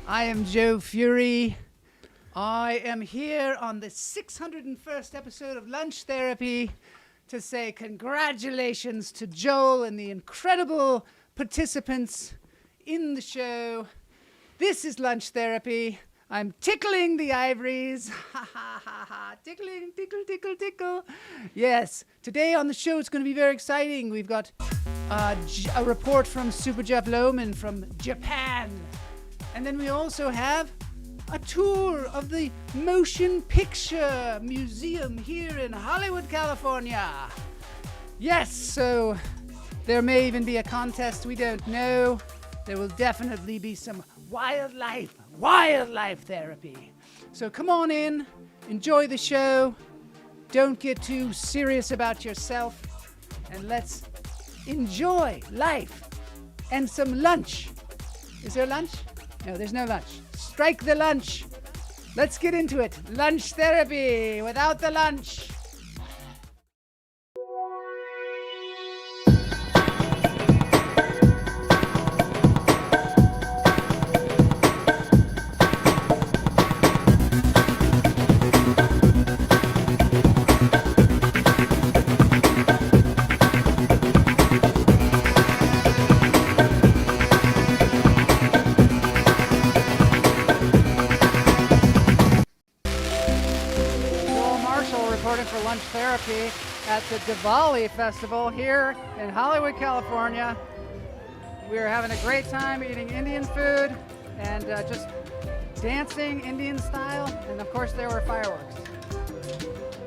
I am Joe Fury. I am here on the 601st episode of Lunch Therapy to say congratulations to Joel and the incredible participants in the show. This is Lunch Therapy. I'm tickling the ivories. Ha ha ha ha. Tickling, tickle, tickle, tickle. Yes, today on the show it's going to be very exciting. We've got a report from Super Jeff Lowman from Japan. And then we also have a tour of the Motion Picture Museum here in Hollywood, California. Yes, so there may even be a contest, we don't know. There will definitely be some wildlife therapy. So come on in, enjoy the show, don't get too serious about yourself, and let's enjoy life and some lunch. Is there lunch? No, there's no lunch. Strike the lunch. Let's get into it. Lunch therapy without the lunch. For lunch therapy at the Diwali Festival here in Hollywood, California. We're having a great time eating Indian food and just dancing Indian style, and of course there were fireworks.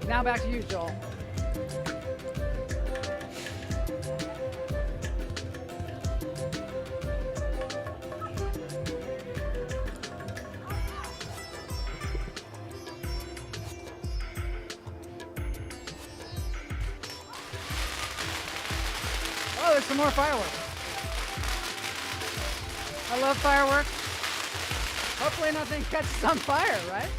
Now back to you, Joel. Oh, there's some more fireworks. I love fireworks. Hopefully nothing catches on fire, right?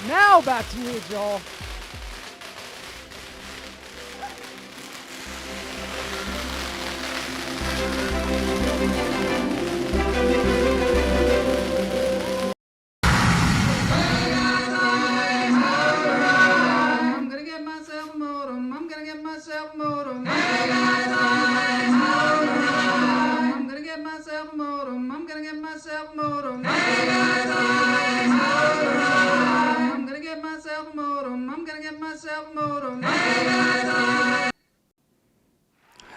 Now back to you, Joel.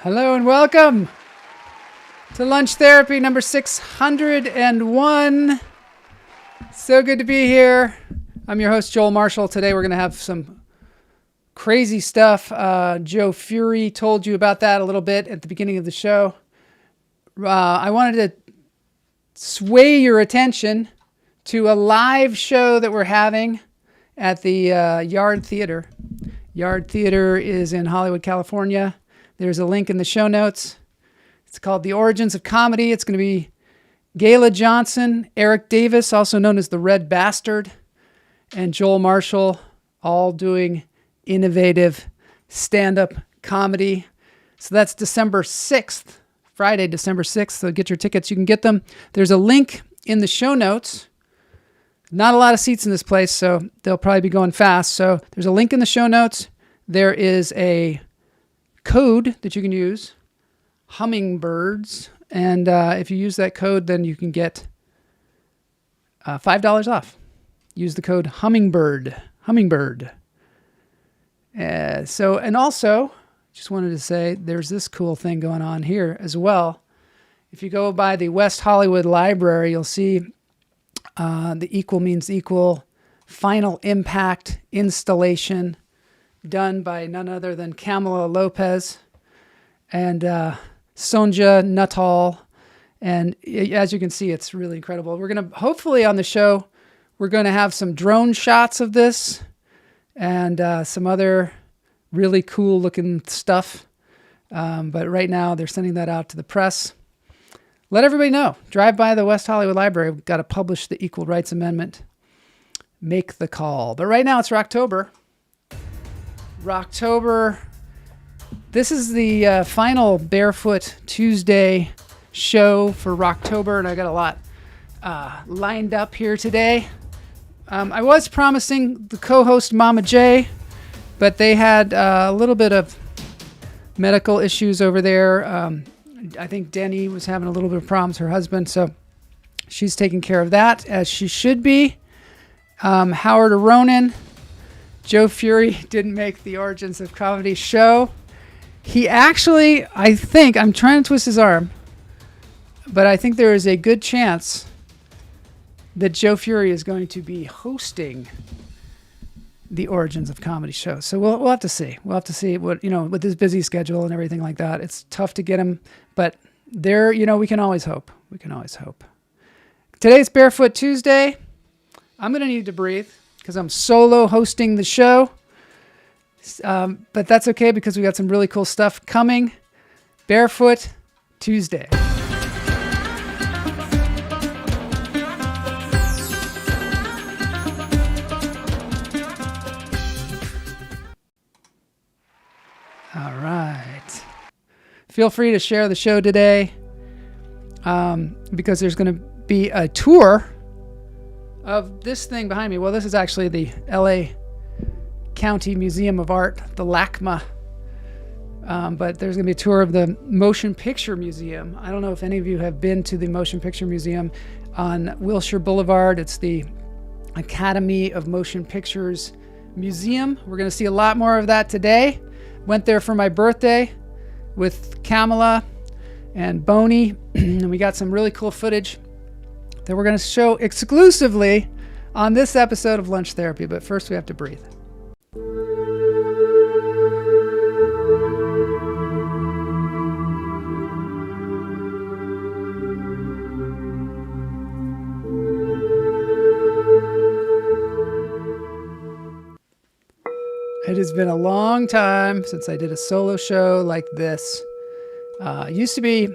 Hello and welcome to Lunch Therapy number 601. So good to be here. I'm your host, Joel Marshall. Today we're going to have some crazy stuff. Joe Fury told you about that a little bit at the beginning of the show. I wanted to sway your attention to a live show that we're having at the Yard Theater. Yard Theater is in Hollywood, California. There's a link in the show notes. It's called The Origins of Comedy. It's going to be Gayla Johnson, Eric Davis, also known as the Red Bastard, and Joel Marshall, all doing innovative stand-up comedy. So that's December 6th, Friday, December 6th. So get your tickets. You can get them. There's a link in the show notes. Not a lot of seats in this place, so they'll probably be going fast. So there's a link in the show notes. There is a code that you can use, hummingbirds, and if you use that code, then you can get $5 off. Use the code hummingbird. And also, just wanted to say there's this cool thing going on here as well. If you go by the West Hollywood Library, you'll see the Equal Means Equal Final Impact installation done by none other than Kamala Lopez and Sonja Nuttall. And as you can see, it's really incredible. We're going to, hopefully on the show, we're going to have some drone shots of this and some other really cool looking stuff. But right now they're sending that out to the press. let everybody know. Drive by the West Hollywood Library. We've got to publish the Equal Rights Amendment. Make the call. But right now it's Rocktober. Rocktober. This is the final Barefoot Tuesday show for Rocktober, and I got a lot lined up here today. I was promising the co-host Mama J, but they had a little bit of medical issues over there. I think Denny was having a little bit of problems, her husband, so she's taking care of that, as she should be. Howard Aronin, Joe Fury didn't make the Origins of Comedy show. He actually, I think, I'm trying to twist his arm, but I think there is a good chance that Joe Fury is going to be hosting the Origins of Comedy show. So we'll have to see. We'll have to see what, with his busy schedule and everything like that. It's tough to get him, but there, we can always hope. We can always hope. Today's Barefoot Tuesday. I'm going to need to breathe because I'm solo hosting the show. But that's okay because we got some really cool stuff coming. Barefoot Tuesday. All right. Feel free to share the show today because there's going to be a tour of this thing behind me. Well, this is actually the LA County Museum of Art, the LACMA. But there's going to be a tour of the Motion Picture Museum. I don't know if any of you have been to the Motion Picture Museum on Wilshire Boulevard. It's the Academy of Motion Pictures Museum. We're going to see a lot more of that today. Went there for my birthday with Kamala and Boney, and we got some really cool footage that we're going to show exclusively on this episode of Lunch Therapy. But first we have to breathe. It has been a long time since I did a solo show like this. It used to be,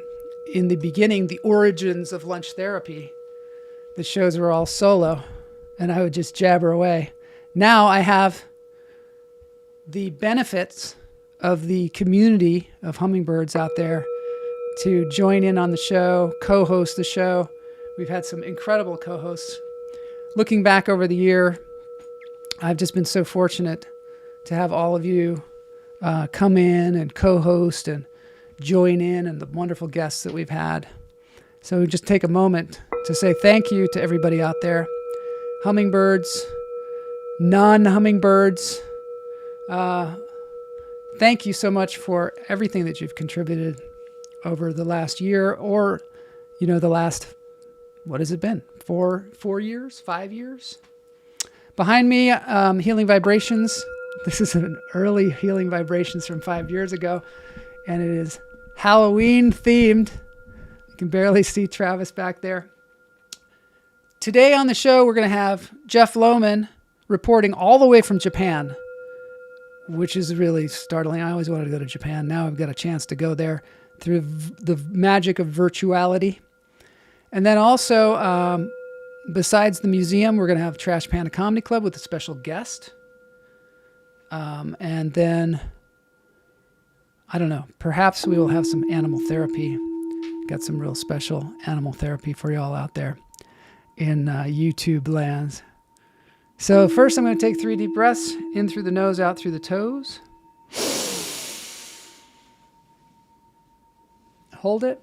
in the beginning, the origins of Lunch Therapy. The shows were all solo, and I would just jabber away. Now I have the benefits of the community of hummingbirds out there to join in on the show, co-host the show. We've had some incredible co-hosts. Looking back over the year, I've just been so fortunate to have all of you come in and co-host and join in, and the wonderful guests that we've had. So just take a moment to say thank you to everybody out there. Hummingbirds, non-hummingbirds, thank you so much for everything that you've contributed over the last year, or, the last, what has it been? 4 years, 5 years? Behind me, Healing Vibrations. This is an early Healing Vibrations from 5 years ago, and it is Halloween themed. You can barely see Travis back there. Today on the show, we're going to have Jeff Lowman reporting all the way from Japan, which is really startling. I always wanted to go to Japan. Now I've got a chance to go there through the magic of virtuality. And then also, besides the museum, we're going to have Trash Panda Comedy Club with a special guest. And then, I don't know, perhaps we will have some animal therapy. Got some real special animal therapy for y'all out there in YouTube lands. So first I'm going to take 3 deep breaths, in through the nose, out through the toes. Hold it.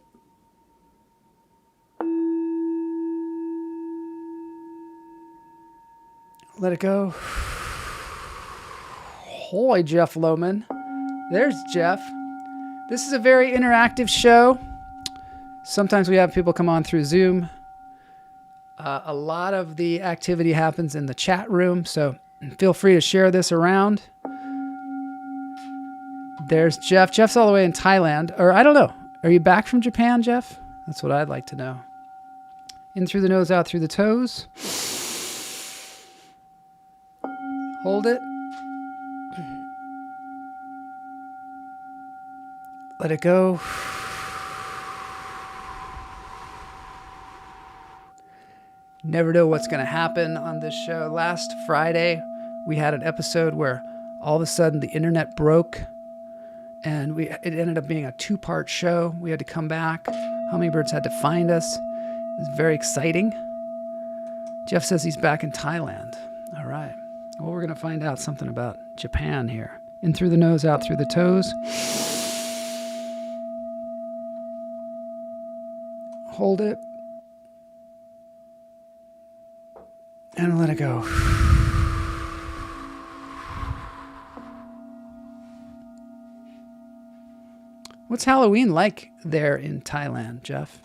Let it go. Holy Jeff Lowman. There's Jeff. This is a very interactive show. Sometimes we have people come on through Zoom. A lot of the activity happens in the chat room, so feel free to share this around. There's Jeff. Jeff's all the way in Thailand. Or I don't know. Are you back from Japan, Jeff? That's what I'd like to know. In through the nose, out through the toes. Hold it. Let it go. Never know what's going to happen on this show. Last Friday, we had an episode where all of a sudden the internet broke, and it ended up being a 2-part show. We had to come back. Hummingbirds had to find us. It was very exciting. Jeff says he's back in Thailand. All right. Well, we're going to find out something about Japan here. In through the nose, out through the toes. Hold it. And let it go. What's Halloween like there in Thailand, Jeff?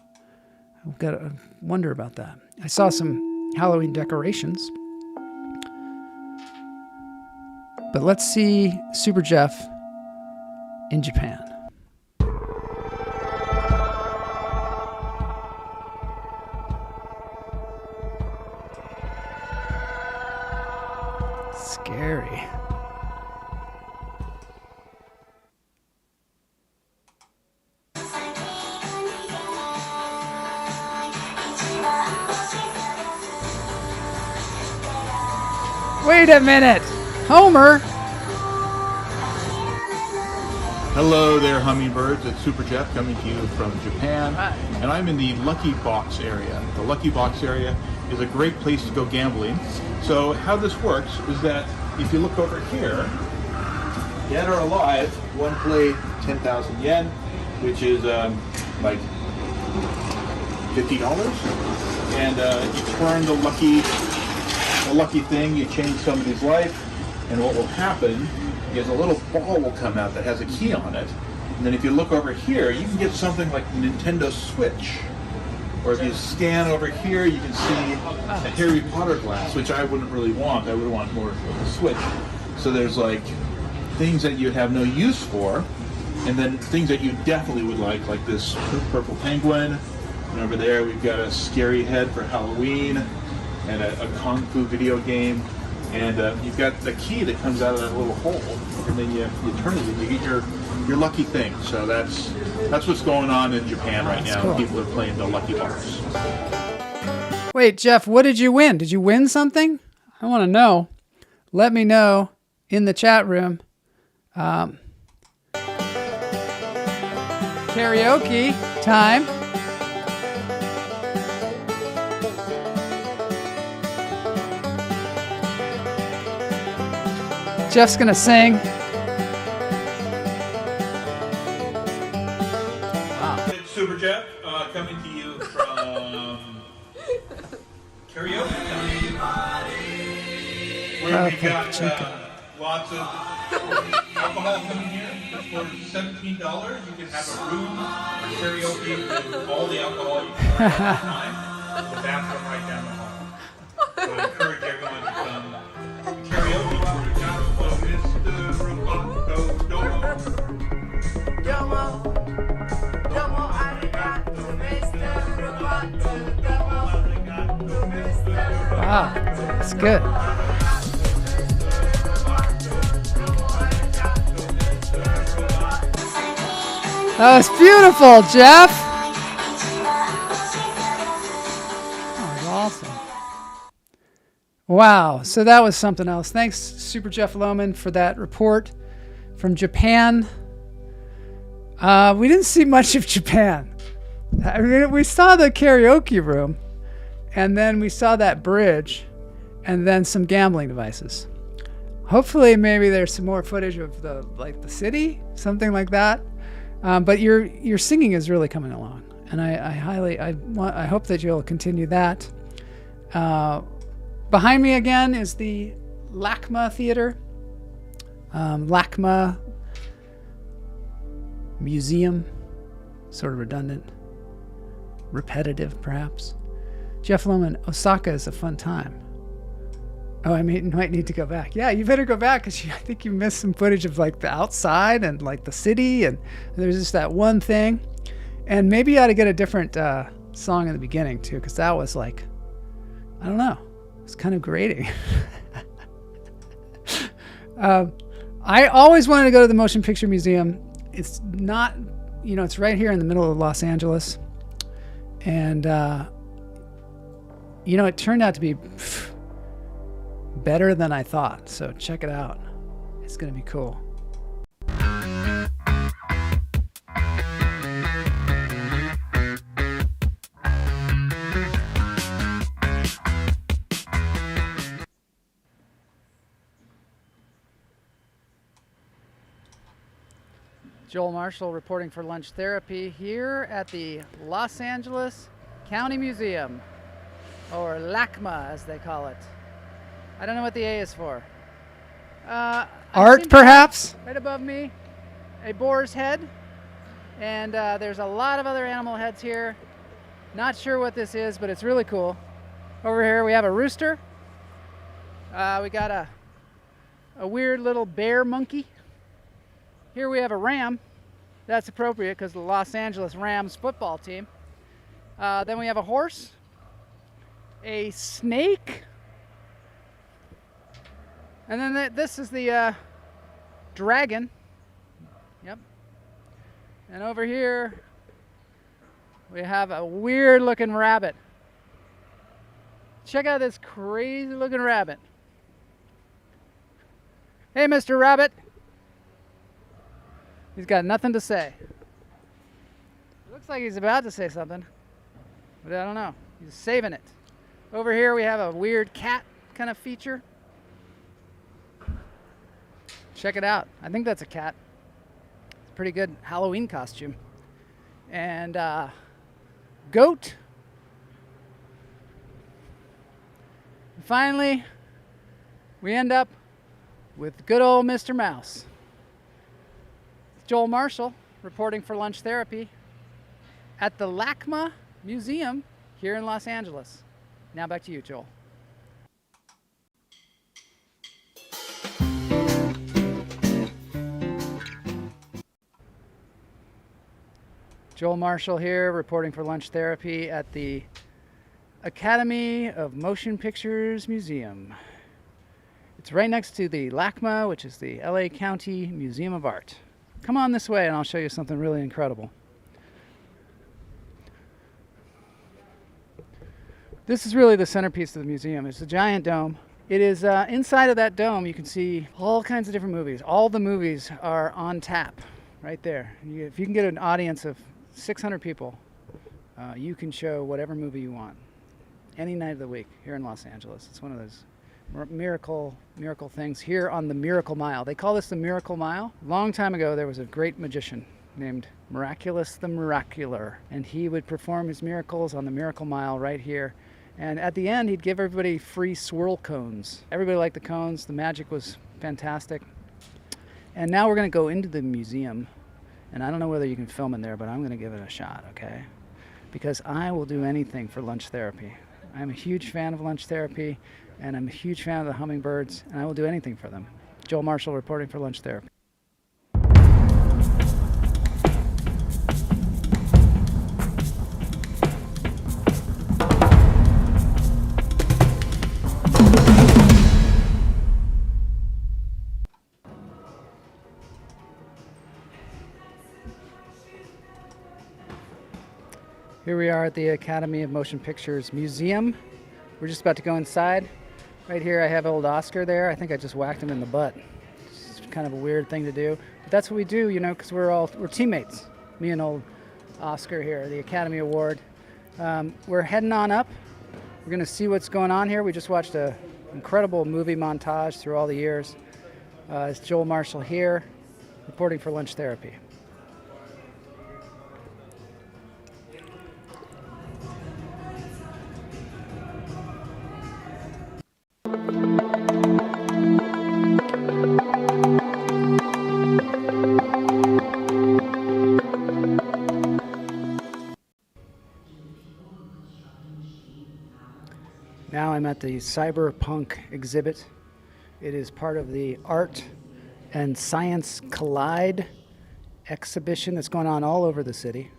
I've got to wonder about that. I saw some Halloween decorations. But let's see Super Jeff in Japan. Scary. Wait a minute, Homer. Hello there, hummingbirds. It's Super Jeff coming to you from Japan. Hi. And I'm in the Lucky Box area. The Lucky Box area is a great place to go gambling. So how this works is that if you look over here, dead or alive, one play 10,000 yen, which is like $50. And you turn the lucky thing, you change somebody's life, and what will happen is a little ball will come out that has a key on it. And then if you look over here, you can get something like the Nintendo Switch. Or if you scan over here, you can see a Harry Potter glass, which I wouldn't really want. I would want more of a Switch. So there's like things that you have no use for, and then things that you definitely would like this purple penguin. And over there, we've got a scary head for Halloween, and a Kung Fu video game. And you've got the key that comes out of that little hole, and then you turn it and you get your lucky thing. So that's what's going on in Japan right now. Cool. People are playing the Lucky Box. Wait, Jeff, what did you win? Did you win something? I want to know. Let me know in the chat room. Karaoke time. Jeff's gonna sing. Wow. It's Super Jeff coming to you from karaoke time, where we got lots of alcohol coming here. For $17, you can have a room for karaoke with all the alcohol you can drink at the time. The bathroom right down the hall. So I encourage everyone to come karaoke. Wow, that's good. That was beautiful, Jeff. That was awesome. Wow, so that was something else. Thanks, Super Jeff Lowman, for that report from Japan. We didn't see much of Japan. I mean, we saw the karaoke room, and then we saw that bridge, and then some gambling devices. Hopefully, maybe there's some more footage of the city, something like that. But your singing is really coming along, and I hope that you'll continue that. Behind me again is the LACMA Theater, LACMA Museum, sort of redundant, repetitive perhaps. Jeff Lowman, Osaka is a fun time. Oh, I might need to go back. Yeah, you better go back because I think you missed some footage of like the outside and like the city, and there's just that one thing. And maybe you ought to get a different song in the beginning too, because that was like, I don't know, it's kind of grating. I always wanted to go to the Motion Picture Museum. It's not, it's right here in the middle of Los Angeles. And, you know, it turned out to be better than I thought. So check it out. It's going to be cool. Joel Marshall reporting for Lunch Therapy here at the Los Angeles County Museum, or LACMA as they call it. I don't know what the A is for. Art, perhaps? Right above me, a boar's head, and there's a lot of other animal heads here. Not sure what this is, but it's really cool. Over here we have a rooster. We got a weird little bear monkey. Here we have a ram. That's appropriate because the Los Angeles Rams football team. Then we have a horse, a snake, and then this is the dragon. Yep. And over here we have a weird looking rabbit. Check out this crazy looking rabbit. Hey, Mr. Rabbit. He's got nothing to say. It looks like he's about to say something, but I don't know. He's saving it. Over here we have a weird cat kind of feature. Check it out. I think that's a cat. It's a pretty good Halloween costume. And goat. And finally, we end up with good old Mr. Mouse. Joel Marshall reporting for Lunch Therapy at the LACMA Museum here in Los Angeles. Now back to you, Joel. Joel Marshall here reporting for Lunch Therapy at the Academy of Motion Pictures Museum. It's right next to the LACMA, which is the LA County Museum of Art. Come on this way and I'll show you something really incredible. This is really the centerpiece of the museum. It's a giant dome. It is inside of that dome you can see all kinds of different movies. All the movies are on tap right there. If you can get an audience of 600 people, you can show whatever movie you want any night of the week here in Los Angeles. It's one of those miracle things here on the Miracle Mile. They call this the Miracle Mile. A long time ago there was a great magician named Miraculous the Miracular, and he would perform his miracles on the Miracle Mile right here, and at the end he'd give everybody free swirl cones. Everybody liked the cones. The magic was fantastic. And now we're going to go into the museum, and I don't know whether you can film in there, but I'm going to give it a shot, okay? Because I will do anything for Lunch Therapy. I'm a huge fan of Lunch Therapy, and I'm a huge fan of the hummingbirds, and I will do anything for them. Joel Marshall reporting for Lunch Therapy. Here we are at the Academy of Motion Pictures Museum. We're just about to go inside. Right here I have old Oscar there. I think I just whacked him in the butt. It's kind of a weird thing to do. But that's what we do, you know, because we're teammates. Me and old Oscar here, the Academy Award. We're heading on up. We're going to see what's going on here. We just watched an incredible movie montage through all the years. It's Joel Marshall here, reporting for Lunch Therapy. Now I'm at the Cyberpunk exhibit. It is part of the Art and Science Collide exhibition that's going on all over the city.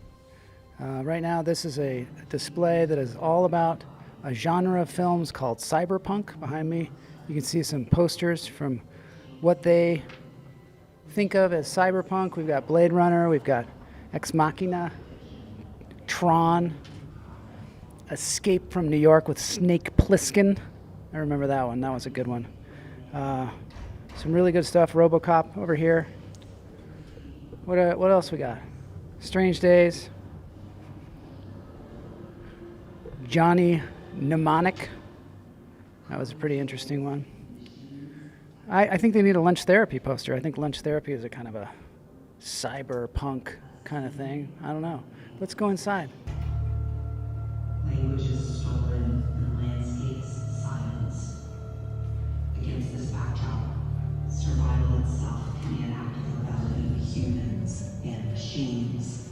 Right now this is a display that is all about a genre of films called cyberpunk. Behind me you can see some posters from what they think of as cyberpunk. We've got Blade Runner, we've got Ex Machina, Tron, Escape from New York with Snake Plissken. I remember that one. That was a good one. Some really good stuff. RoboCop over here. What else we got? Strange Days. Johnny Mnemonic. That was a pretty interesting one. I think they need a lunch therapy poster. I think lunch therapy is a kind of a cyberpunk kind of thing. I don't know. Let's go inside. Language is stolen and landscapes silenced. Against this backdrop, survival itself can be an act of rebellion of humans and machines.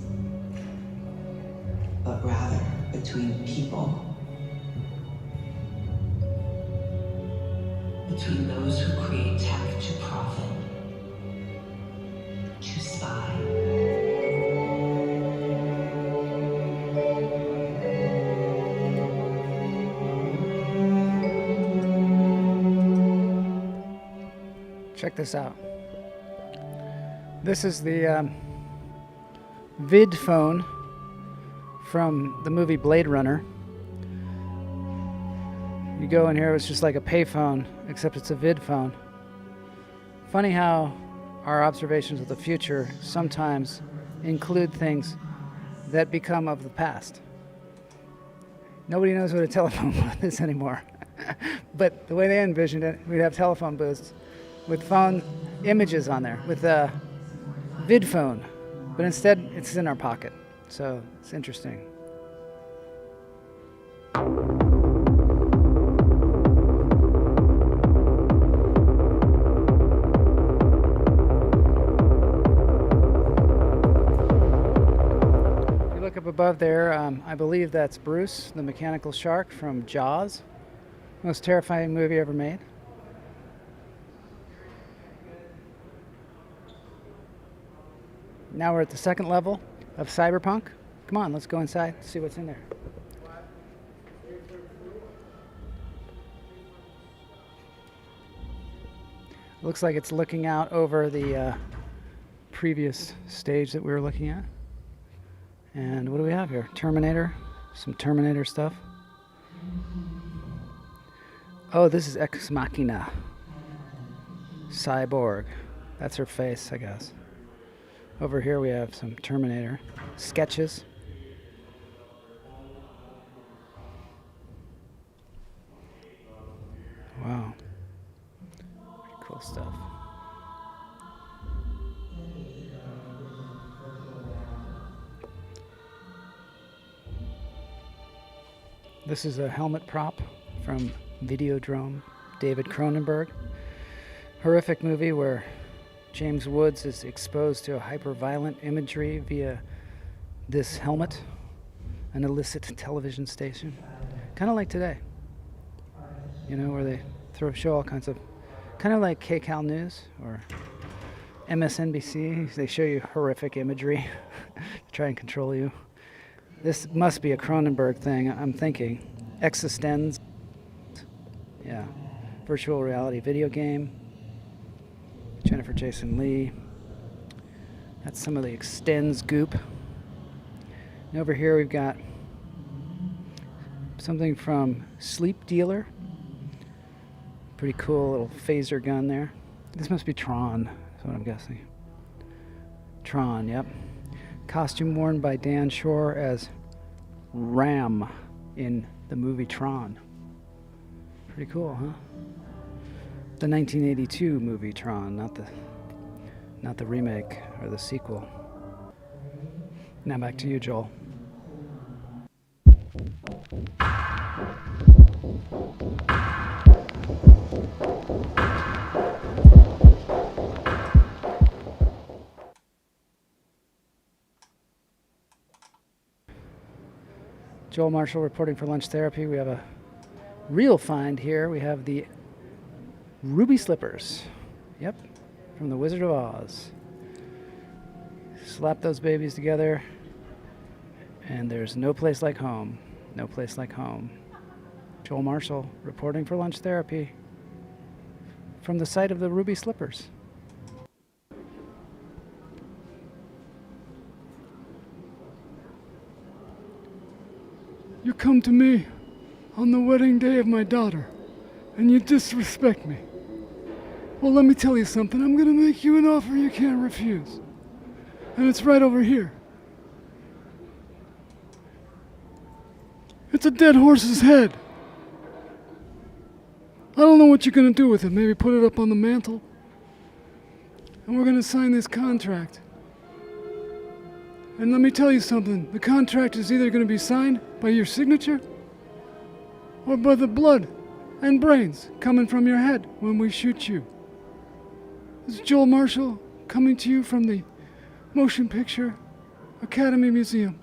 But rather between people. Between those who create tech to profit, to spy. Check this out. This is the vid phone from the movie Blade Runner. You go in here, it's just like a payphone, except it's a vid phone. Funny how our observations of the future sometimes include things that become of the past. Nobody knows what a telephone booth is anymore. But the way they envisioned it, we'd have telephone booths with phone images on there, with a vid phone. But instead, it's in our pocket. So it's interesting. Up above there, I believe that's Bruce, the mechanical shark from Jaws. Most terrifying movie ever made. Now we're at the second level of Cyberpunk. Come on, let's go inside, see what's in there. Looks like it's looking out over the previous stage that we were looking at. And what do we have here? Terminator. Some Terminator stuff. Oh, this is Ex Machina. Cyborg. That's her face, I guess. Over here we have some Terminator sketches. Wow. Pretty cool stuff. This is a helmet prop from Videodrome, David Cronenberg. Horrific movie where James Woods is exposed to hyper-violent imagery via this helmet, an illicit television station. Kind of like today, you know, where they show all kinds of, kind of like KCAL News or MSNBC. They show you horrific imagery to try and control you. This must be a Cronenberg thing, I'm thinking. Existenz. Yeah. Virtual reality video game. Jennifer Jason Leigh. That's some of the Extends goop. And over here we've got something from Sleep Dealer. Pretty cool little phaser gun there. This must be Tron, is what I'm guessing. Tron, yep. Costume worn by Dan Shore as Ram in the movie Tron. Pretty cool, huh? The 1982 movie Tron, not the remake or the sequel. Now back to you, Joel. Joel Marshall reporting for Lunch Therapy. We have a real find here. We have the ruby slippers. Yep, from the Wizard of Oz. Slap those babies together, and there's no place like home. No place like home. Joel Marshall reporting for Lunch Therapy from the site of the ruby slippers. You come to me on the wedding day of my daughter, and you disrespect me. Well, let me tell you something. I'm gonna make you an offer you can't refuse. And it's right over here. It's a dead horse's head. I don't know what you're gonna do with it. Maybe put it up on the mantle. And we're gonna sign this contract. And let me tell you something. The contract is either gonna be signed by your signature or by the blood and brains coming from your head when we shoot you. This is Joel Marshall coming to you from the Motion Picture Academy Museum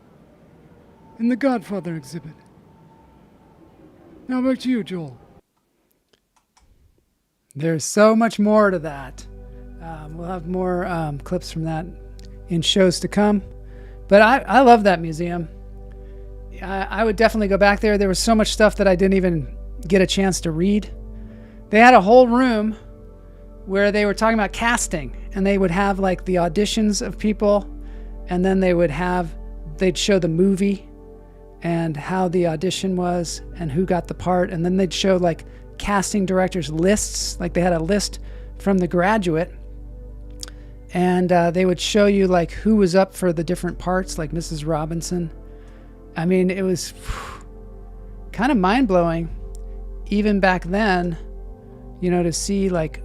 in the Godfather exhibit. Now back to you, Joel. There's so much more to that. We'll have more clips from that in shows to come. But I love that museum. I would definitely go back there. There was so much stuff that I didn't even get a chance to read. They had a whole room where they were talking about casting, and they would have like the auditions of people, and then they'd show the movie and how the audition was and who got the part, and then they'd show like casting directors lists, like they had a list from The Graduate, and they would show you like who was up for the different parts, like Mrs. Robinson. I mean, it was kind of mind-blowing even back then, to see like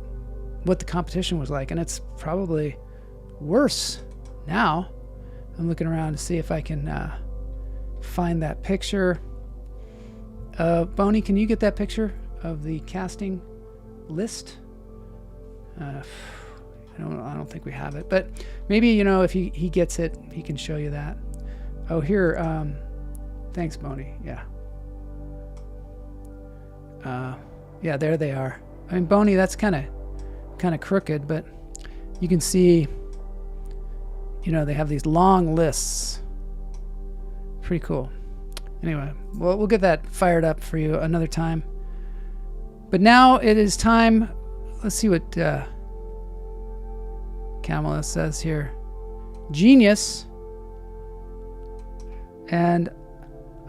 what the competition was like, and it's probably worse now. I'm looking around to see if I can find that picture. Boney, can you get that picture of the casting list? I don't think we have it, but maybe if he gets it, he can show you that. Oh, here. Thanks, Boney. Yeah. Yeah, there they are. I mean, Boney, that's kind of crooked, but you can see, they have these long lists. Pretty cool. Anyway, we'll get that fired up for you another time. But now it is time. Let's see what Kamala says here. Genius. And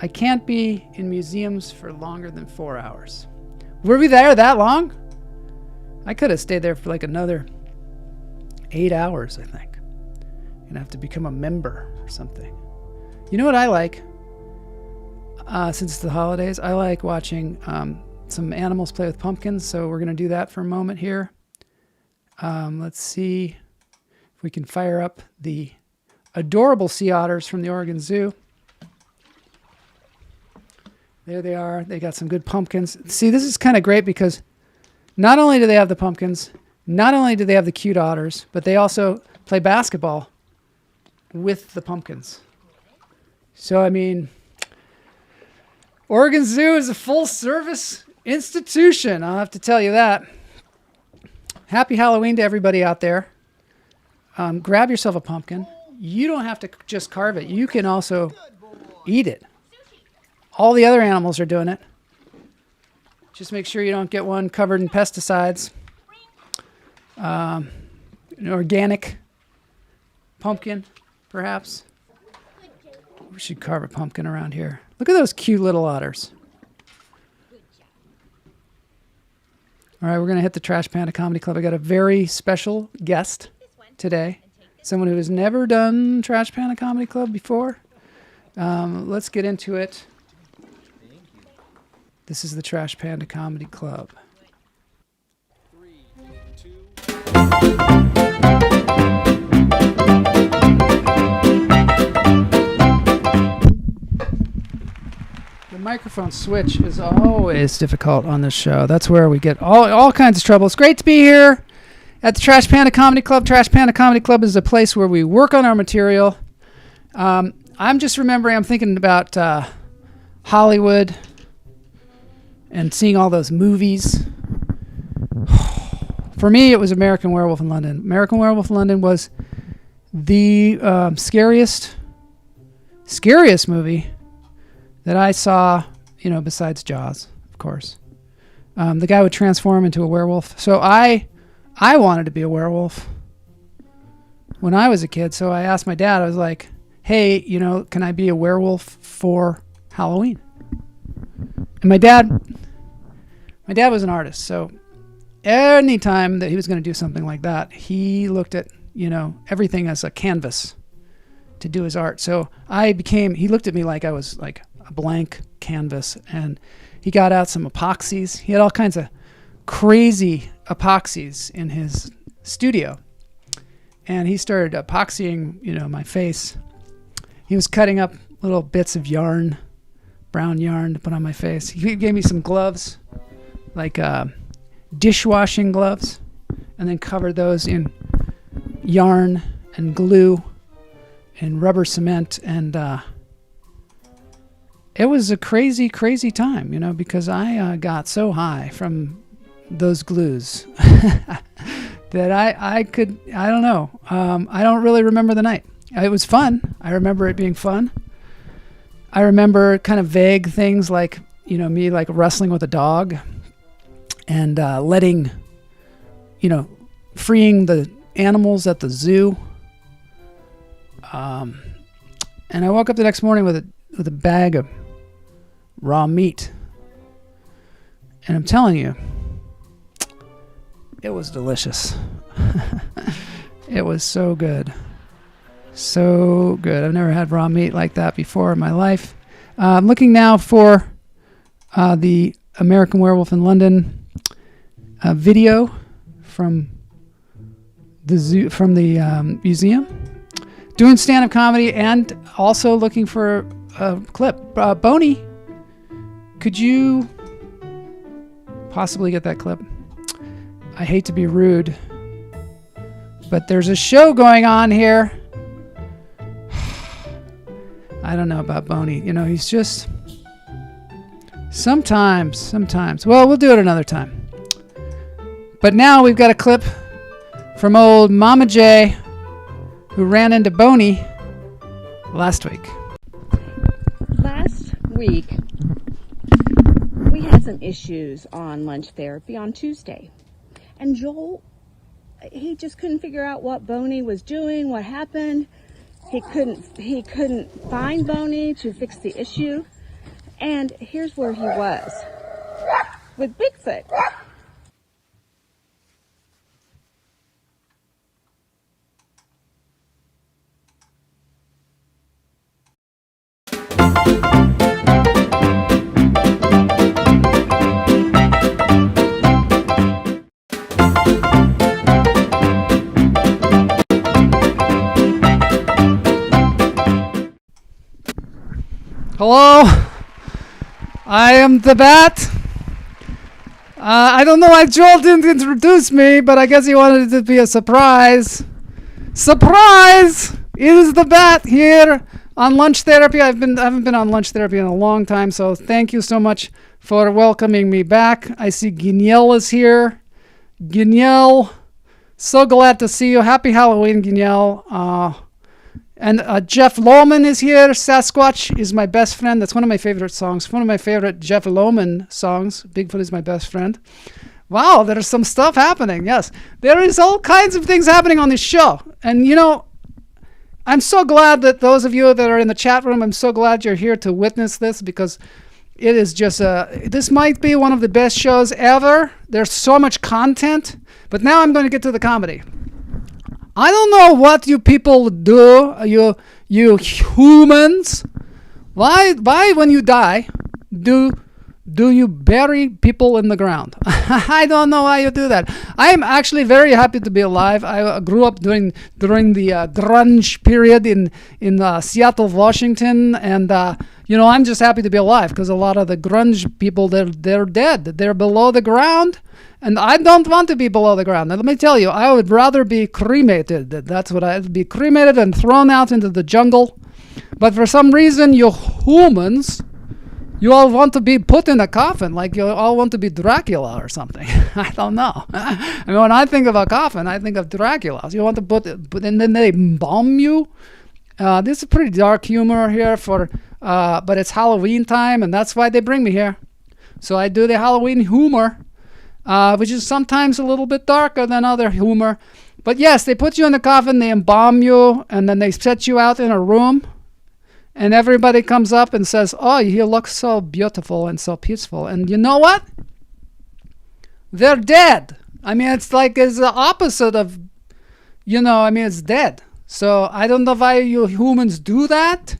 I can't be in museums for longer than 4 hours. Were we there that long? I could have stayed there for like another 8 hours, I think. You're gonna have to become a member or something. You know what I like? Since it's the holidays, I like watching some animals play with pumpkins, so we're gonna do that for a moment here. Let's see if we can fire up the adorable sea otters from the Oregon Zoo. There they are. They got some good pumpkins. See, this is kind of great because not only do they have the pumpkins, not only do they have the cute otters, but they also play basketball with the pumpkins. So, I mean, Oregon Zoo is a full-service institution. I'll have to tell you that. Happy Halloween to everybody out there. Grab yourself a pumpkin. You don't have to just carve it. You can also eat it. All the other animals are doing it. Just make sure you don't get one covered in pesticides. An organic pumpkin, perhaps. We should carve a pumpkin around here. Look at those cute little otters. All right, we're going to hit the Trash Panda Comedy Club. I got a very special guest today. Someone who has never done Trash Panda Comedy Club before. Let's get into it. This is the Trash Panda Comedy Club. 3, 2. The microphone switch is always difficult on this show. That's where we get all kinds of trouble. It's great to be here at the Trash Panda Comedy Club. Trash Panda Comedy Club is a place where we work on our material. I'm just remembering, I'm thinking about Hollywood and seeing all those movies. For me, it was American Werewolf in London. American Werewolf in London was the scariest movie that I saw, besides Jaws, of course. The guy would transform into a werewolf. So I wanted to be a werewolf when I was a kid. So I asked my dad, I was like, hey, can I be a werewolf for Halloween? And my dad was an artist, so any time that he was going to do something like that, he looked at, everything as a canvas to do his art. So he looked at me like I was like a blank canvas, and he got out some epoxies. He had all kinds of crazy epoxies in his studio, and he started epoxying, my face. He was cutting up little bits of yarn, brown yarn, to put on my face. He gave me some gloves, like dishwashing gloves, and then covered those in yarn and glue and rubber cement. And it was a crazy, crazy time, because I got so high from those glues that I don't know. I don't really remember the night. It was fun. I remember it being fun. I remember kind of vague things like, me like wrestling with a dog and freeing the animals at the zoo. And I woke up the next morning with a bag of raw meat. And I'm telling you, it was delicious. It was so good. So good. I've never had raw meat like that before in my life. I'm looking now for the American Werewolf in London video from the zoo, from the museum. Doing stand-up comedy, and also looking for a clip. Boney, could you possibly get that clip? I hate to be rude, but there's a show going on here. I don't know about Boney. He's just sometimes. Well, we'll do it another time. But now we've got a clip from old Mama J, who ran into Boney last week. Last week, we had some issues on lunch therapy on Tuesday. And Joel, he just couldn't figure out what Boney was doing, what happened. He couldn't find Boney to fix the issue. And here's where he was, with Bigfoot. Hello, I am the Bat. I don't know why Joel didn't introduce me, but I guess he wanted it to be a surprise. Surprise! It is the Bat here on Lunch Therapy. I haven't been on Lunch Therapy in a long time, so thank you so much for welcoming me back. I see Gayla is here. Gayla, so glad to see you. Happy Halloween, Gayla. And Jeff Lowman is here. Sasquatch is my best friend. That's one of my favorite songs. One of my favorite Jeff Lowman songs. Bigfoot is my best friend. Wow, there's some stuff happening. Yes, there is all kinds of things happening on this show. And I'm so glad that those of you that are in the chat room, I'm so glad you're here to witness this, because it is just this might be one of the best shows ever. There's so much content. But now I'm going to get to the comedy. I don't know what you people do, you humans. Why when you die, do you bury people in the ground? I don't know why you do that. I am actually very happy to be alive. I grew up during the grunge period in Seattle, Washington, and I'm just happy to be alive, because a lot of the grunge people, they're dead. They're below the ground. And I don't want to be below the ground. Now, let me tell you, I would rather be cremated. That's what I'd be, cremated and thrown out into the jungle. But for some reason, you humans, you all want to be put in a coffin, like you all want to be Dracula or something. I don't know. I mean, when I think of a coffin, I think of Dracula. So you want to put and then they embalm you. This is pretty dark humor here but it's Halloween time, and that's why they bring me here. So I do the Halloween humor. Which is sometimes a little bit darker than other humor. But yes, they put you in the coffin, they embalm you, and then they set you out in a room. And everybody comes up and says, oh, you look so beautiful and so peaceful. And you know what? They're dead. I mean, it's the opposite of, it's dead. So I don't know why you humans do that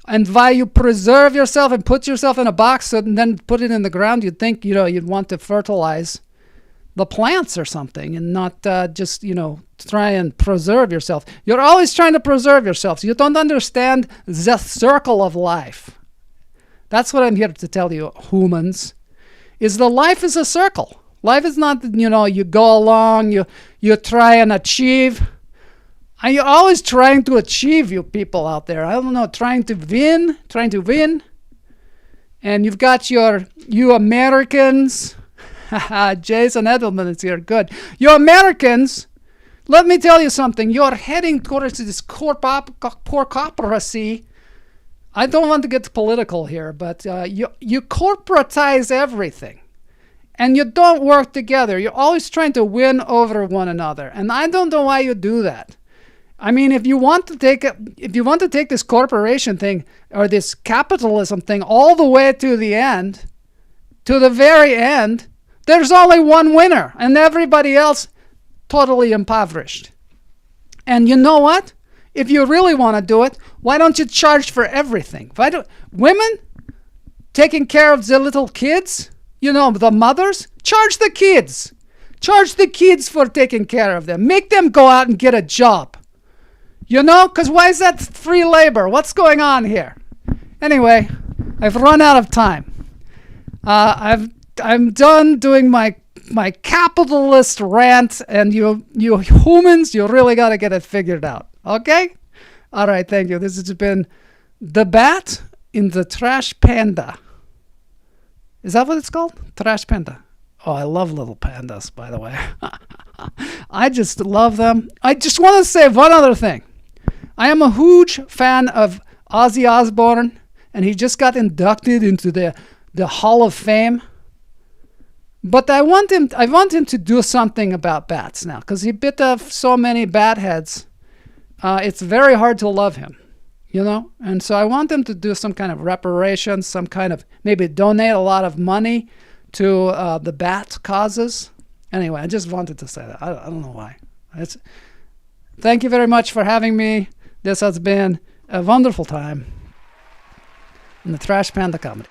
and why you preserve yourself and put yourself in a box and then put it in the ground. You'd think, you'd want to fertilize the plants or something and not just, try and preserve yourself. You're always trying to preserve yourself. You don't understand the circle of life. That's what I'm here to tell you, humans, is the life is a circle. Life is not, you go along, you try and achieve. And you're always trying to achieve, you people out there. I don't know, trying to win. And you've got you Americans. Jason Edelman is here. Good. You Americans, let me tell you something. You're heading towards this corporacy. I don't want to get political here, but you corporatize everything. And you don't work together. You're always trying to win over one another. And I don't know why you do that. I mean, if you want to take this corporation thing or this capitalism thing all the way to the end, to the very end, there's only one winner and everybody else totally impoverished. And you know what? If you really want to do it, why don't you charge for everything? Women taking care of the little kids, the mothers, charge the kids. Charge the kids for taking care of them. Make them go out and get a job. Because why is that free labor? What's going on here? Anyway, I've run out of time. I'm done doing my capitalist rant, and you humans, you really got to get it figured out. Okay? All right, thank you. This has been The Bat in the Trash Panda. Is that what it's called? Trash Panda. Oh, I love little pandas, by the way. I just love them. I just want to say one other thing. I am a huge fan of Ozzy Osbourne, and he just got inducted into the Hall of Fame. But I want him to do something about bats now, because he bit off so many bat heads. It's very hard to love him, And so I want him to do some kind of reparations, some kind of maybe donate a lot of money to the bat causes. Anyway, I just wanted to say that. I don't know why. Thank you very much for having me. This has been a wonderful time in the Trash Panda Comedy.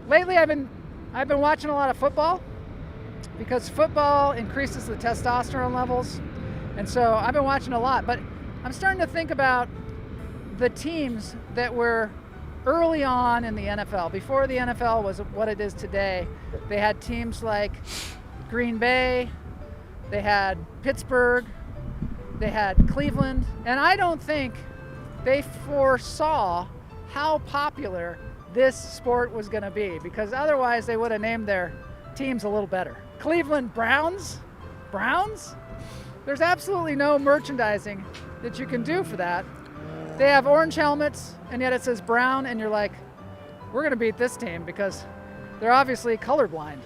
Lately, I've been watching a lot of football because football increases the testosterone levels, and so I've been watching a lot. But I'm starting to think about the teams that were early on in the NFL, before the NFL was what it is today. They had teams like Green Bay, they had Pittsburgh, they had Cleveland, and I don't think they foresaw how popular this sport was going to be, because otherwise they would have named their teams a little better. Cleveland Browns? There's absolutely no merchandising that you can do for that. They have orange helmets, and yet it says brown, and you're like, we're going to beat this team because they're obviously colorblind.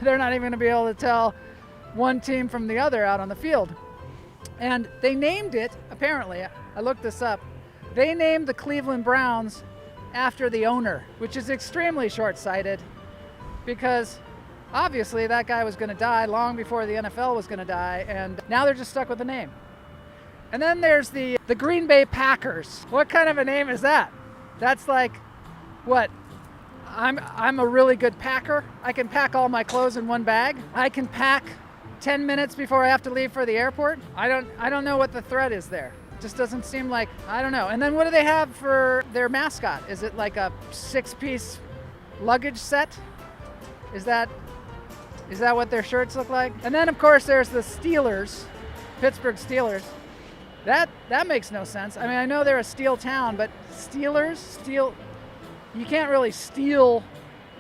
They're not even going to be able to tell one team from the other out on the field. And they named it, apparently, I looked this up, they named the Cleveland Browns after the owner, which is extremely short-sighted because obviously that guy was going to die long before the NFL was going to die, and now they're just stuck with the name. And then there's the Green Bay Packers. What kind of a name is that? That's like, what? I'm a really good packer. I can pack all my clothes in one bag. I can pack 10 minutes before I have to leave for the airport. I don't know what the threat is there. Just doesn't seem like, I don't know. And then what do they have for their mascot? Is it like a 6-piece luggage set? Is that what their shirts look like? And then of course there's the Steelers, Pittsburgh Steelers. That makes no sense. I mean, I know they're a steel town, but you can't really steal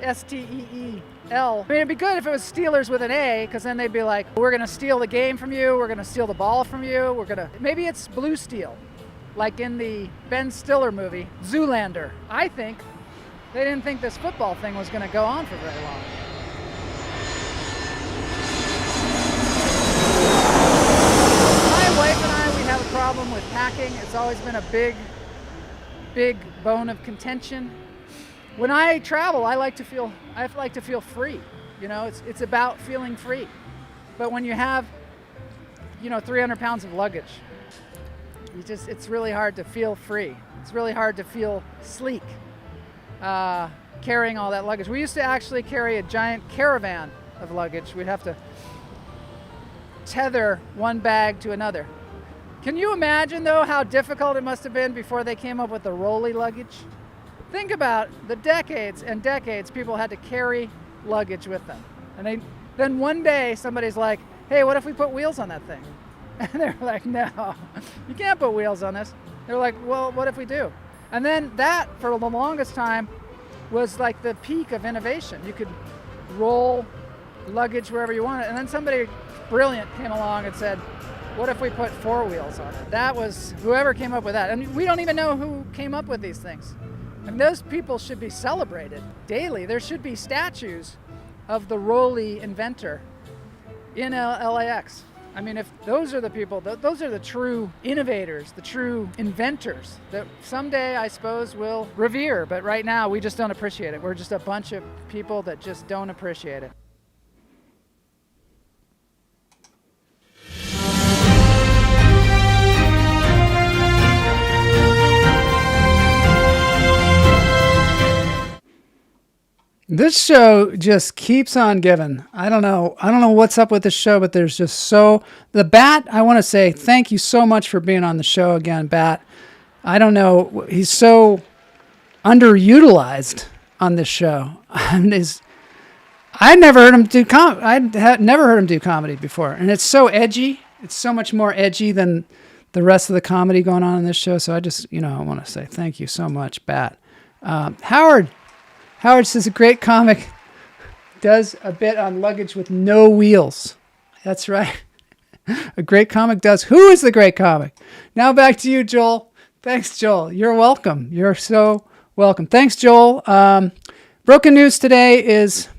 S-T-E-E-L. I mean, it'd be good if it was Steelers with an A, because then they'd be like, we're going to steal the game from you, we're going to steal the ball from you, maybe it's Blue Steel, like in the Ben Stiller movie, Zoolander. I think they didn't think this football thing was going to go on for very long. My wife and I, we have a problem with packing. It's always been a big bone of contention. When I travel, I like to feel free. You know, it's about feeling free. But when you have, 300 pounds of luggage, it's really hard to feel free. It's really hard to feel sleek, carrying all that luggage. We used to actually carry a giant caravan of luggage. We'd have to tether one bag to another. Can you imagine, though, how difficult it must have been before they came up with the rolly luggage? Think about the decades and decades people had to carry luggage with them. And then one day somebody's like, hey, what if we put wheels on that thing? And they're like, no, you can't put wheels on this. They're like, well, what if we do? And then that, for the longest time, was like the peak of innovation. You could roll luggage wherever you wanted. And then somebody brilliant came along and said, what if we put 4 wheels on it? That was whoever came up with that. And we don't even know who came up with these things. And those people should be celebrated daily. There should be statues of the Rolly inventor in LAX. I mean, if those are the people, those are the true innovators, the true inventors that someday, I suppose, we'll revere. But right now, we just don't appreciate it. We're just a bunch of people that just don't appreciate it. This show just keeps on giving. I don't know what's up with this show, but there's just the Bat, I want to say thank you so much for being on the show again, Bat. I don't know, he's so underutilized on this show. I'd never heard him do never heard him do comedy before, and it's so edgy. It's so much more edgy than the rest of the comedy going on in this show. So I just, I want to say thank you so much, Bat. Howard says a great comic does a bit on luggage with no wheels. That's right. A great comic does. Who is the great comic? Now back to you, Joel. Thanks, Joel. You're welcome. You're so welcome. Thanks, Joel. Broken news today is,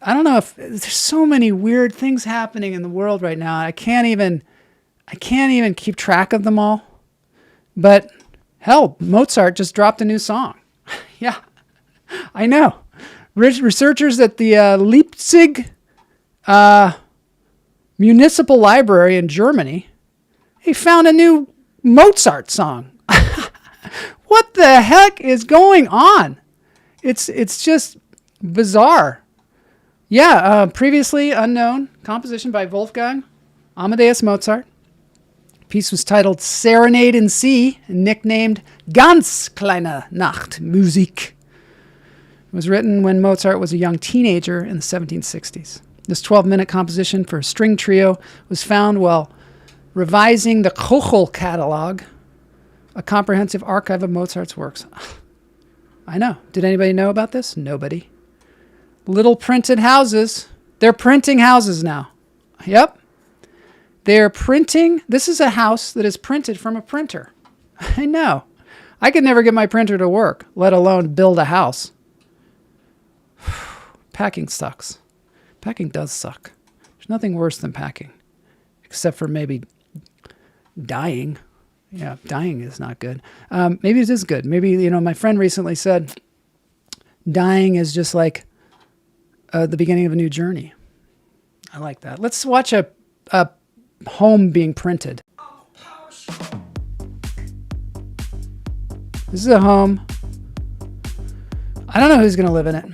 I don't know if there's so many weird things happening in the world right now. I can't even keep track of them all. But hell, Mozart just dropped a new song. Yeah. I know. Researchers at the Leipzig Municipal Library in Germany, they found a new Mozart song. What the heck is going on? It's just bizarre. Yeah, previously unknown composition by Wolfgang Amadeus Mozart. The piece was titled Serenade in C, nicknamed Ganz kleine Nachtmusik. It was written when Mozart was a young teenager in the 1760s. This 12-minute composition for a string trio was found while revising the Köchel catalog, a comprehensive archive of Mozart's works. I know. Did anybody know about this? Nobody. Little printed houses. They're printing houses now. Yep. They're printing. This is a house that is printed from a printer. I know. I could never get my printer to work, let alone build a house. Packing sucks. Packing does suck. There's nothing worse than packing, except for maybe dying. Yeah, dying is not good. Maybe it is good. Maybe, my friend recently said dying is just like the beginning of a new journey. I like that. Let's watch a home being printed. This is a home. I don't know who's going to live in it.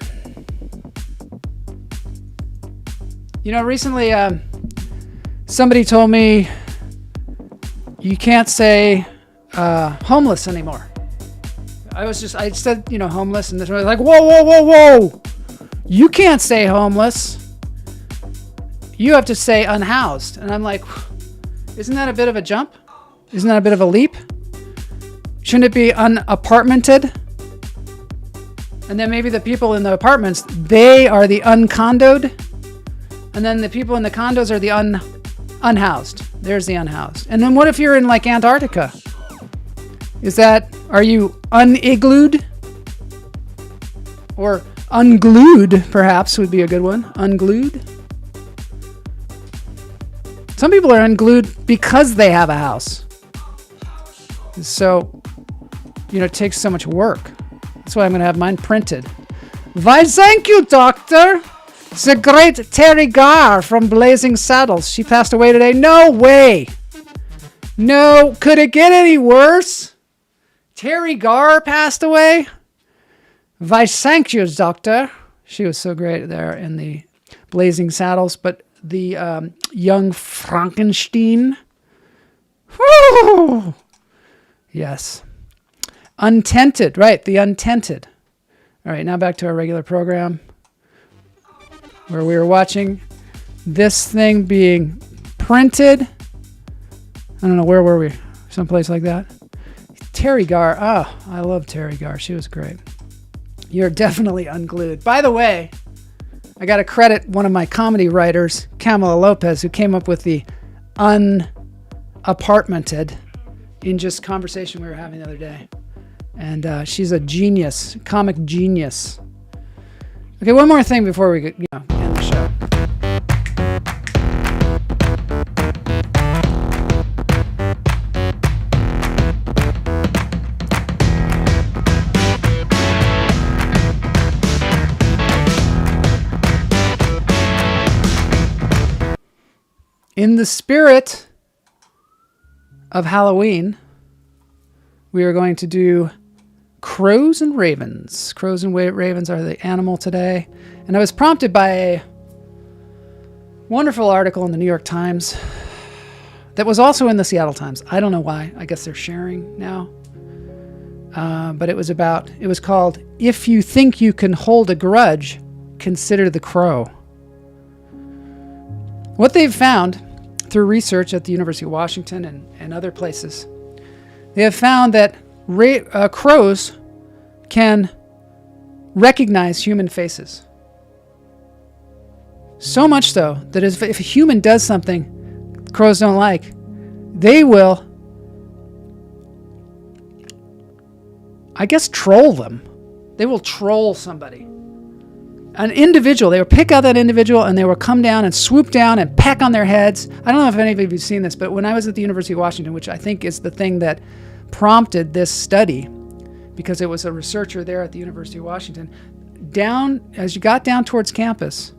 Recently, somebody told me you can't say homeless anymore. I said, homeless, and they're like, whoa. You can't say homeless. You have to say unhoused. And I'm like, isn't that a bit of a jump? Isn't that a bit of a leap? Shouldn't it be unapartmented? And then maybe the people in the apartments, they are the uncondoed. And then the people in the condos are the unhoused. There's the unhoused. And then what if you're in like Antarctica? Are you uniglooed? Or unglued, perhaps, would be a good one. Unglued. Some people are unglued because they have a house. So, it takes so much work. That's why I'm going to have mine printed. Why, thank you, Doctor. The great Terry Garr from Blazing Saddles. She passed away today. No way. No. Could it get any worse? Terry Garr passed away? Why, thank you, Doctor. She was so great there in the Blazing Saddles. But the young Frankenstein. Whew. Yes. Untented. Right, the Untented. All right, now back to our regular program where we were watching this thing being printed. I don't know, where were we? Someplace like that. Terry Garr. Oh, I love Terry Garr. She was great. You're definitely unglued. By the way, I got to credit one of my comedy writers, Camila Lopez, who came up with the unapartmented in just conversation we were having the other day. And she's a genius, comic genius. Okay, one more thing before we end the show. In the spirit of Halloween, we are going to do crows and ravens. Crows and ravens are the animal today. And I was prompted by a wonderful article in the New York Times that was also in the Seattle Times. I don't know why. I guess they're sharing now. But it was called, "If You Think You Can Hold a Grudge, Consider the Crow." What they've found through research at the University of Washington and other places, they have found that crows can recognize human faces. So much so that if a human does something crows don't like, they will, I guess, troll them. They will troll somebody. An individual, they will pick out that individual and they will come down and swoop down and peck on their heads. I don't know if any of you have seen this, but when I was at the University of Washington, which I think is the thing that prompted this study, because it was a researcher there at the University of Washington, as you got down towards campus,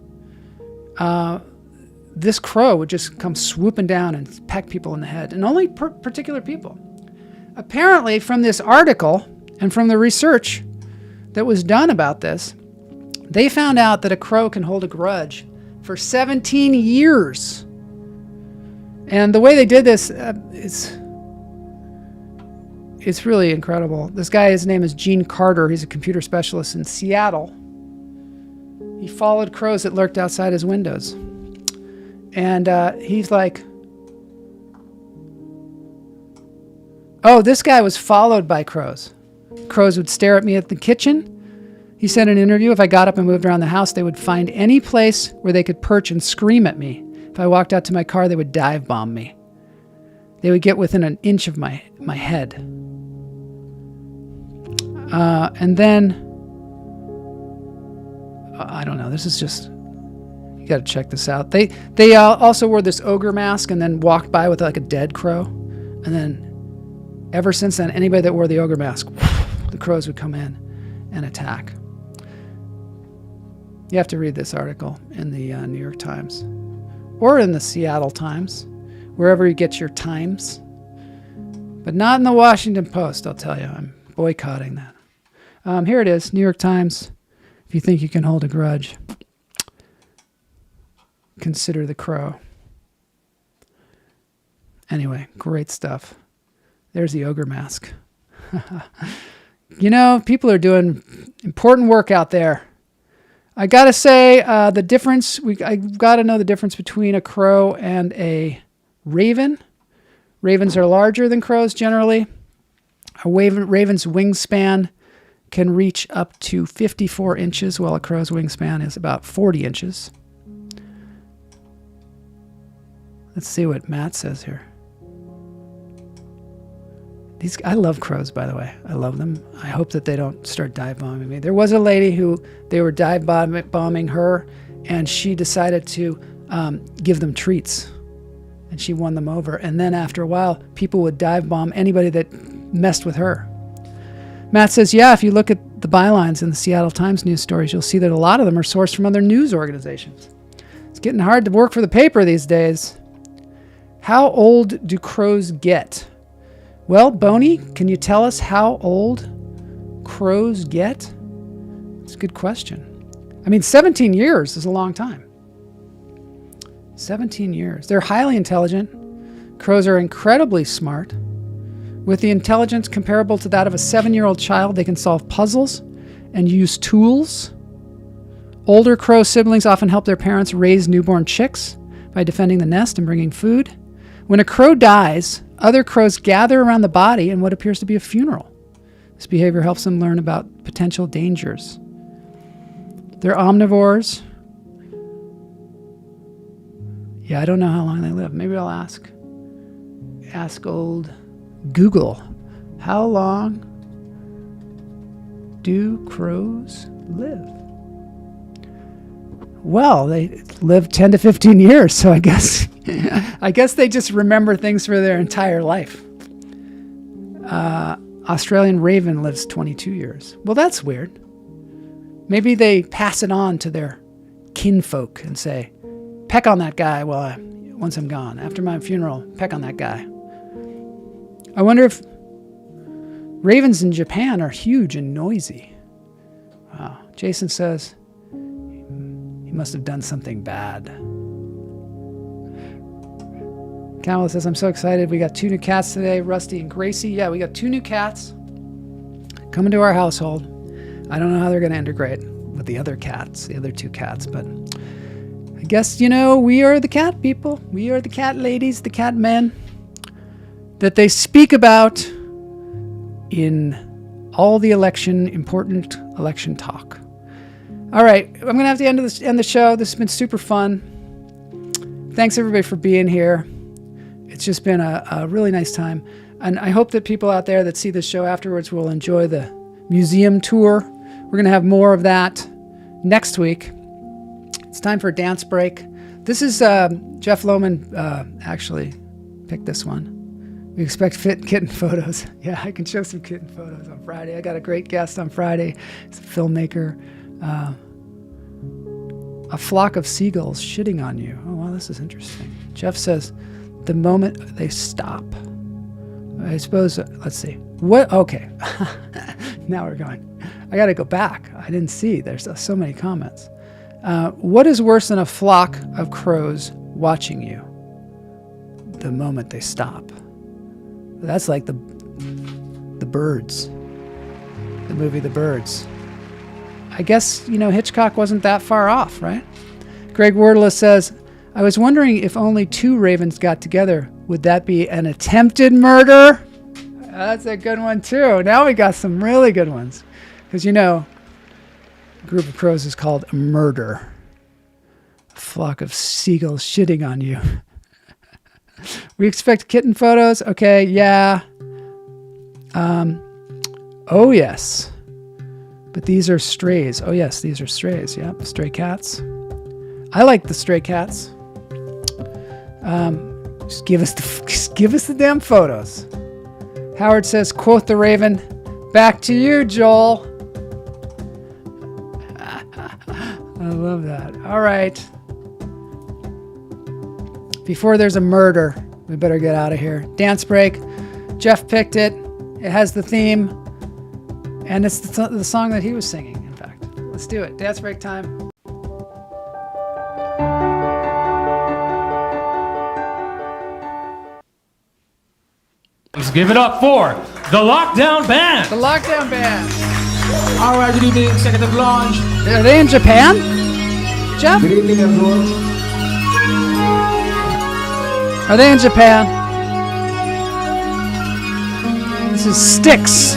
this crow would just come swooping down and peck people in the head, and only particular people. Apparently, from this article and from the research that was done about this, they found out that a crow can hold a grudge for 17 years. And the way they did this, it's really incredible. This guy, his name is Gene Carter. He's a computer specialist in Seattle. He followed crows that lurked outside his windows. And he's like, oh, this guy was followed by crows. Crows would stare at me at the kitchen. He said in an interview, if I got up and moved around the house, they would find any place where they could perch and scream at me. If I walked out to my car, they would dive bomb me. They would get within an inch of my head. And then, I don't know, this is just, you got to check this out. They also wore this ogre mask and then walked by with like a dead crow. And then ever since then, anybody that wore the ogre mask, the crows would come in and attack. You have to read this article in the New York Times or in the Seattle Times, wherever you get your Times, but not in the Washington Post, I'll tell you. I'm boycotting that. Here it is, New York Times. If you think you can hold a grudge, consider the crow. Anyway, great stuff. There's the ogre mask. People are doing important work out there. I gotta say, the difference, I gotta know the difference between a crow and a raven. Ravens are larger than crows generally. A raven's wingspan can reach up to 54 inches, while a crow's wingspan is about 40 inches. Let's see what Matt says here. I love crows, by the way. I love them. I hope that they don't start dive bombing me. There was a lady who they were dive bombing her, and she decided to give them treats, and she won them over. And then after a while, people would dive bomb anybody that messed with her. Matt says, yeah, if you look at the bylines in the Seattle Times news stories, you'll see that a lot of them are sourced from other news organizations. It's getting hard to work for the paper these days. How old do crows get? Well, Boney, can you tell us how old crows get? It's a good question. I mean, 17 years is a long time. 17 years. They're highly intelligent. Crows are incredibly smart. With the intelligence comparable to that of a 7-year-old child, they can solve puzzles and use tools. Older crow siblings often help their parents raise newborn chicks by defending the nest and bringing food. When a crow dies, other crows gather around the body in what appears to be a funeral. This behavior helps them learn about potential dangers. They're omnivores. Yeah, I don't know how long they live. Maybe I'll ask old Google. How long do crows live? Well, they live 10 to 15 years, so I guess they just remember things for their entire life. Australian raven lives 22 years. Well, that's weird. Maybe they pass it on to their kinfolk and say, peck on that guy once I'm gone. After my funeral, peck on that guy. I wonder if ravens in Japan are huge and noisy. Wow. Jason says he must have done something bad. Kamala says, I'm so excited. We got 2 new cats today, Rusty and Gracie. Yeah, we got 2 new cats coming to our household. I don't know how they're going to integrate with the other cats, the other 2 cats, but I guess, we are the cat people. We are the cat ladies, the cat men that they speak about in all the important election talk. All right, I'm going to have to end the show. This has been super fun. Thanks, everybody, for being here. It's just been a really nice time. And I hope that people out there that see this show afterwards will enjoy the museum tour. We're going to have more of that next week. It's time for a dance break. This is Jeff Lowman actually picked this one. We expect fit kitten photos. Yeah, I can show some kitten photos on Friday. I got a great guest on Friday. He's a filmmaker. A flock of seagulls shitting on you. Oh, wow, this is interesting. Jeff says, the moment they stop. I suppose, let's see. What? Okay. Now we're going. I got to go back. I didn't see. There's so many comments. What is worse than a flock of crows watching you? The moment they stop. That's like the Birds. The movie The Birds. I guess, Hitchcock wasn't that far off, right? Greg Wardless says, I was wondering if only 2 ravens got together. Would that be an attempted murder? That's a good one, too. Now we got some really good ones. Because, a group of crows is called a murder. A flock of seagulls shitting on you. We expect kitten photos. Okay, yeah. Oh, yes. But these are strays. Oh, yes, these are strays. Yep, stray cats. I like the stray cats. Just give us the damn photos. Howard says, quote the Raven. Back to you, Joel. I love that. All right. Before there's a murder, we better get out of here. Dance break. Jeff picked it. It has the theme. And it's the song that he was singing, in fact. Let's do it. Dance break time. Let's give it up for the Lockdown Band. The Lockdown Band. All right, good evening, Executive Lounge. Are they in Japan? Jeff? Good evening, everyone. Are they in Japan? This is Styx.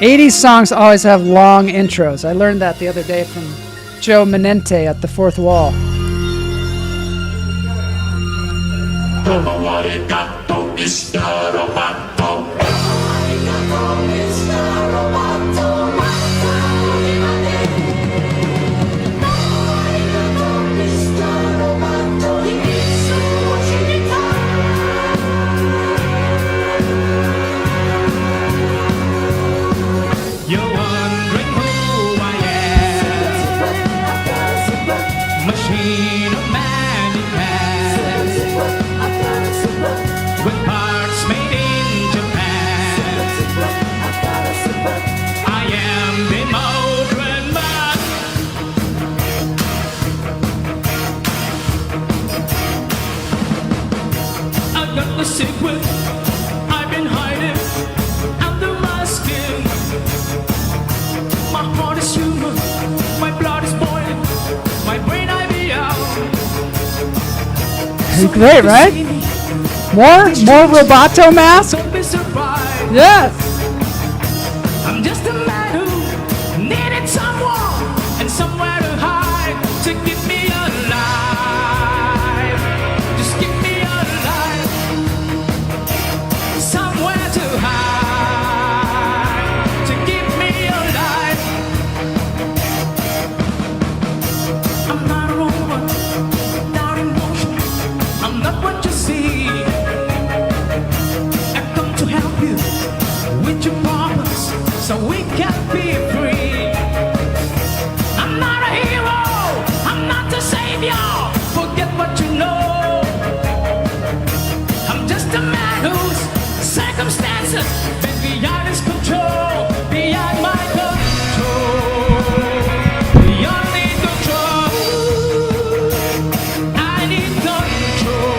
'80s songs always have long intros. I learned that the other day from Joe Menente at the Fourth Wall. You're wondering who I am. Machine of magic hand. With parts made in Japan. I am the modern man. I've got the secret I've been hiding under my skin. My heart is human, my blood is boiling, my brain I be out. Great, right? More Roboto mask? Don't be surprised. Yes. I'm just a man who needed someone and somewhere to hide to keep me alive. Just keep me alive. Somewhere to hide to keep me alive. I'm not a robot, not in motion. I'm not what you see. I've come to help you with your problems so we can be free. I'm not a hero, I'm not the savior. Forget what you know. I'm just a man whose circumstances been beyond his control, beyond my control, beyond the control. I need control.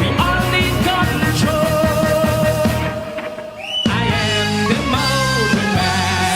We all need control. I am the modern man.